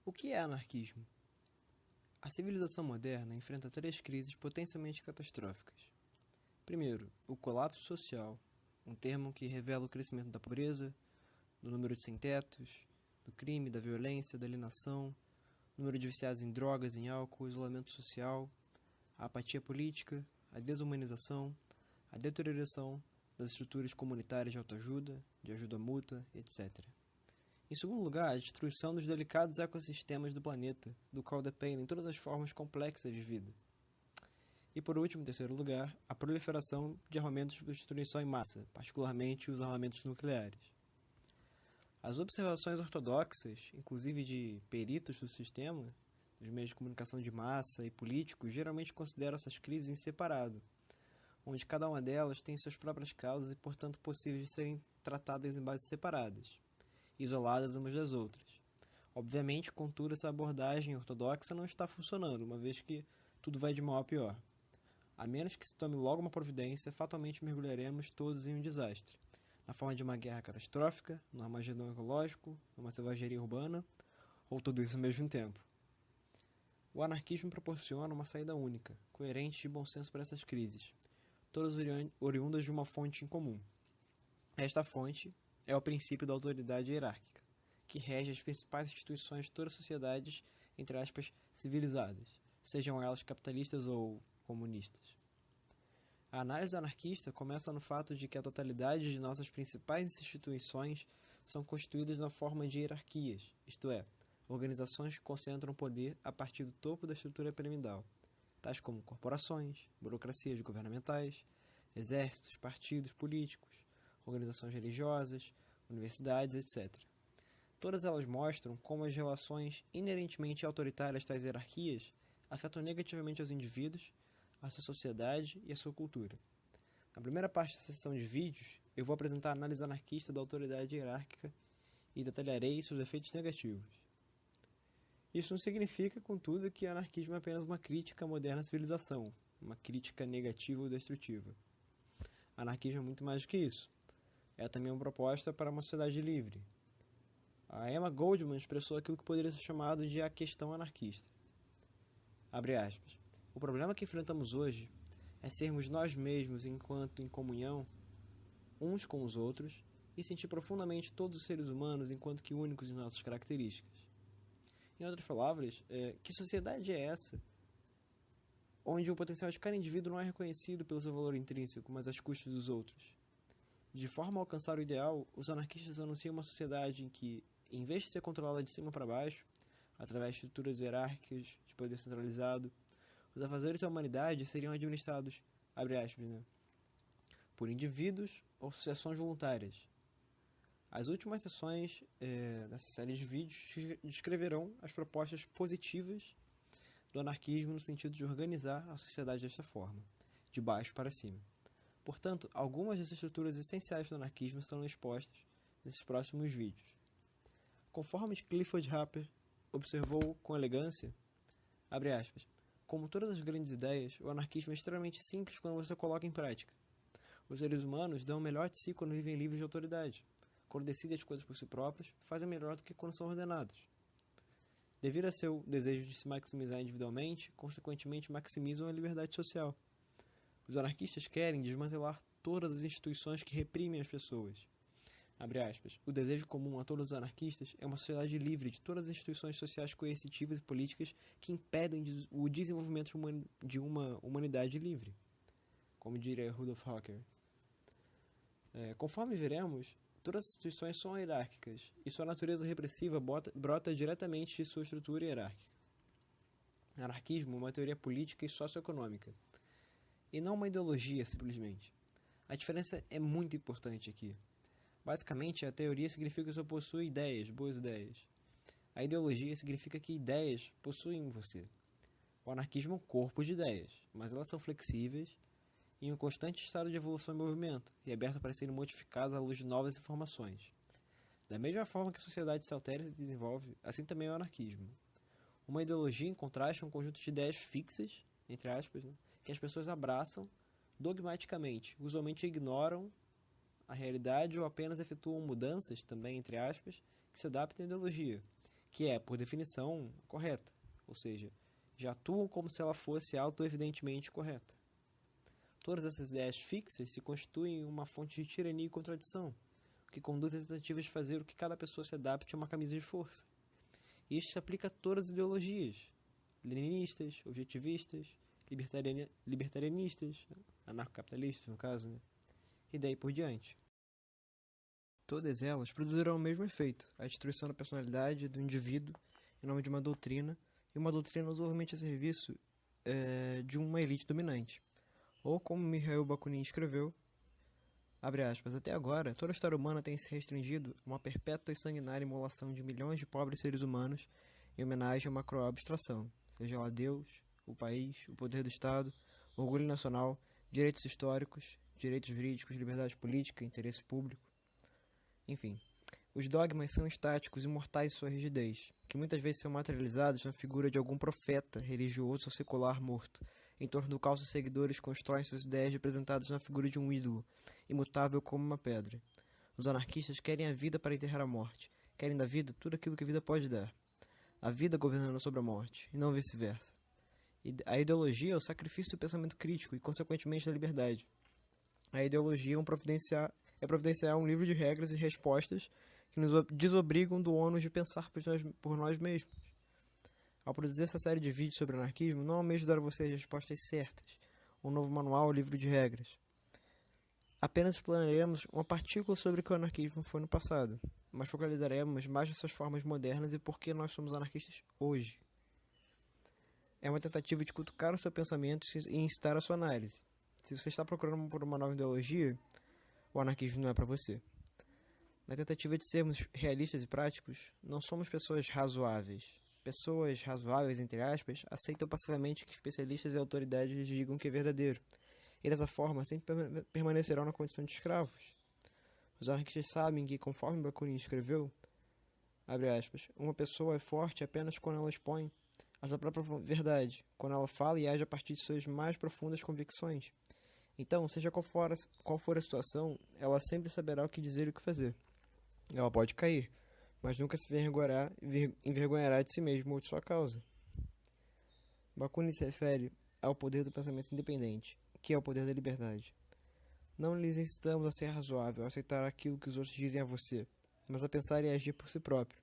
O que é anarquismo? A civilização moderna enfrenta três crises potencialmente catastróficas. Primeiro, o colapso social, um termo que revela o crescimento da pobreza, do número de sem-tetos, do crime, da violência, da alienação, número de viciados em drogas, em álcool, isolamento social, a apatia política, a desumanização, a deterioração das estruturas comunitárias de autoajuda, de ajuda mútua, etc. Em segundo lugar, a destruição dos delicados ecossistemas do planeta, do qual dependem todas as formas complexas de vida. E por último, em terceiro lugar, a proliferação de armamentos de destruição em massa, particularmente os armamentos nucleares. As observações ortodoxas, inclusive de peritos do sistema, dos meios de comunicação de massa e políticos, geralmente consideram essas crises em separado, onde cada uma delas tem suas próprias causas e, portanto, possíveis de serem tratadas em bases separadas, isoladas umas das outras. Obviamente, contudo, essa abordagem ortodoxa não está funcionando, uma vez que tudo vai de mal a pior. A menos que se tome logo uma providência, fatalmente mergulharemos todos em um desastre, na forma de uma guerra catastrófica, num armagedão ecológico, numa selvageria urbana, ou tudo isso ao mesmo tempo. O anarquismo proporciona uma saída única, coerente e de bom senso para essas crises, todas oriundas de uma fonte em comum. Esta fonte é o princípio da autoridade hierárquica, que rege as principais instituições de todas as sociedades, entre aspas, civilizadas, sejam elas capitalistas ou comunistas. A análise anarquista começa no fato de que a totalidade de nossas principais instituições são constituídas na forma de hierarquias, isto é, organizações que concentram poder a partir do topo da estrutura piramidal, tais como corporações, burocracias governamentais, exércitos, partidos políticos, organizações religiosas, universidades, etc. Todas elas mostram como as relações inerentemente autoritárias tais hierarquias afetam negativamente os indivíduos, a sua sociedade e a sua cultura. Na primeira parte da sessão de vídeos, eu vou apresentar a análise anarquista da autoridade hierárquica e detalharei seus efeitos negativos. Isso não significa, contudo, que o anarquismo é apenas uma crítica à moderna civilização, uma crítica negativa ou destrutiva. Anarquismo é muito mais do que isso. É também uma proposta para uma sociedade livre. A Emma Goldman expressou aquilo que poderia ser chamado de a questão anarquista. Abre aspas. O problema que enfrentamos hoje é sermos nós mesmos enquanto em comunhão, uns com os outros, e sentir profundamente todos os seres humanos enquanto que únicos em nossas características. Em outras palavras, que sociedade é essa onde o potencial de cada indivíduo não é reconhecido pelo seu valor intrínseco, mas às custas dos outros? De forma a alcançar o ideal, os anarquistas anunciam uma sociedade em que, em vez de ser controlada de cima para baixo, através de estruturas hierárquicas de poder centralizado, os afazeres da humanidade seriam administrados, abre aspas, por indivíduos ou associações voluntárias. As últimas sessões dessa série de vídeos descreverão as propostas positivas do anarquismo no sentido de organizar a sociedade desta forma, de baixo para cima. Portanto, algumas das estruturas essenciais do anarquismo serão expostas nesses próximos vídeos. Conforme Clifford Harper observou com elegância, abre aspas, como todas as grandes ideias, o anarquismo é extremamente simples quando você coloca em prática. Os seres humanos dão o melhor de si quando vivem livres de autoridade. Quando decidem as coisas por si próprios, fazem melhor do que quando são ordenados. Devido a seu desejo de se maximizar individualmente, consequentemente maximizam a liberdade social. Os anarquistas querem desmantelar todas as instituições que reprimem as pessoas. Abre aspas. O desejo comum a todos os anarquistas é uma sociedade livre de todas as instituições sociais coercitivas e políticas que impedem o desenvolvimento de uma humanidade livre, como diria Rudolf Hocker. Conforme veremos, todas as instituições são hierárquicas e sua natureza repressiva brota diretamente de sua estrutura hierárquica. Anarquismo é uma teoria política e socioeconômica, e não uma ideologia, simplesmente. A diferença é muito importante aqui. Basicamente, a teoria significa que você possui ideias, boas ideias. A ideologia significa que ideias possuem você. O anarquismo é um corpo de ideias, mas elas são flexíveis e em um constante estado de evolução e movimento, e abertas para serem modificadas à luz de novas informações. Da mesma forma que a sociedade se altera e se desenvolve, assim também é o anarquismo. Uma ideologia, em contraste, é um conjunto de ideias fixas, entre aspas, que as pessoas abraçam dogmaticamente, usualmente ignoram a realidade ou apenas efetuam mudanças, também entre aspas, que se adaptam à ideologia, que é, por definição, correta, ou seja, já atuam como se ela fosse auto-evidentemente correta. Todas essas ideias fixas se constituem uma fonte de tirania e contradição, o que conduz a tentativas de fazer o que cada pessoa se adapte a uma camisa de força. E isso se aplica a todas as ideologias, leninistas, objetivistas, libertarianistas, anarcocapitalistas, no caso, né? E daí por diante. Todas elas produzirão o mesmo efeito, a destruição da personalidade do indivíduo em nome de uma doutrina, e uma doutrina usualmente a serviço de uma elite dominante. Ou como Mikhail Bakunin escreveu, abre aspas, até agora, toda a história humana tem se restringido a uma perpétua e sanguinária imolação de milhões de pobres seres humanos em homenagem a uma cruel abstração, seja lá Deus, o país, o poder do Estado, o orgulho nacional, direitos históricos, direitos jurídicos, liberdade política, interesse público. Enfim, os dogmas são estáticos e mortais em sua rigidez, que muitas vezes são materializados na figura de algum profeta, religioso ou secular morto, em torno do qual seus seguidores constroem suas ideias representadas na figura de um ídolo, imutável como uma pedra. Os anarquistas querem a vida para enterrar a morte, querem da vida tudo aquilo que a vida pode dar. A vida governando sobre a morte, e não vice-versa. A ideologia é o sacrifício do pensamento crítico e, consequentemente, da liberdade. A ideologia é providenciar um livro de regras e respostas que nos desobrigam do ônus de pensar por nós mesmos. Ao produzir essa série de vídeos sobre anarquismo, não almejo dar a vocês respostas certas, um novo manual ou livro de regras. Apenas explanaremos uma partícula sobre o que o anarquismo foi no passado, mas focalizaremos mais nessas formas modernas e por que nós somos anarquistas hoje. É uma tentativa de cutucar o seu pensamento e incitar a sua análise. Se você está procurando por uma nova ideologia, o anarquismo não é para você. Na tentativa de sermos realistas e práticos, não somos pessoas razoáveis. Pessoas razoáveis, entre aspas, aceitam passivamente que especialistas e autoridades lhes digam que é verdadeiro. E dessa forma sempre permanecerão na condição de escravos. Os anarquistas sabem que, conforme Bakunin escreveu, abre aspas, uma pessoa é forte apenas quando ela expõe a sua própria verdade, quando ela fala e age a partir de suas mais profundas convicções. Então, seja qual for a situação, ela sempre saberá o que dizer e o que fazer. Ela pode cair, mas nunca se envergonhará de si mesmo ou de sua causa. Bakunin se refere ao poder do pensamento independente, que é o poder da liberdade. Não lhes incitamos a ser razoável, a aceitar aquilo que os outros dizem a você, mas a pensar e agir por si próprio.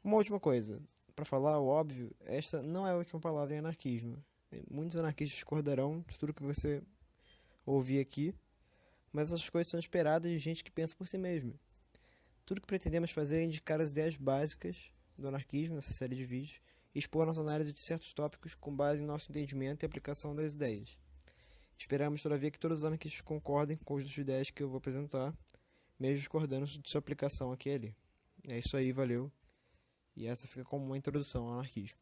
Uma última coisa, para falar o óbvio, esta não é a última palavra em anarquismo. Muitos anarquistas discordarão de tudo que você ouvir aqui, mas essas coisas são esperadas de gente que pensa por si mesma. Tudo que pretendemos fazer é indicar as ideias básicas do anarquismo nessa série de vídeos e expor nossa análise de certos tópicos com base em nosso entendimento e aplicação das ideias. Esperamos, todavia, que todos os anarquistas concordem com o conjunto de ideias que eu vou apresentar, mesmo discordando de sua aplicação aqui e ali. É isso aí, valeu. E essa fica como uma introdução ao anarquismo.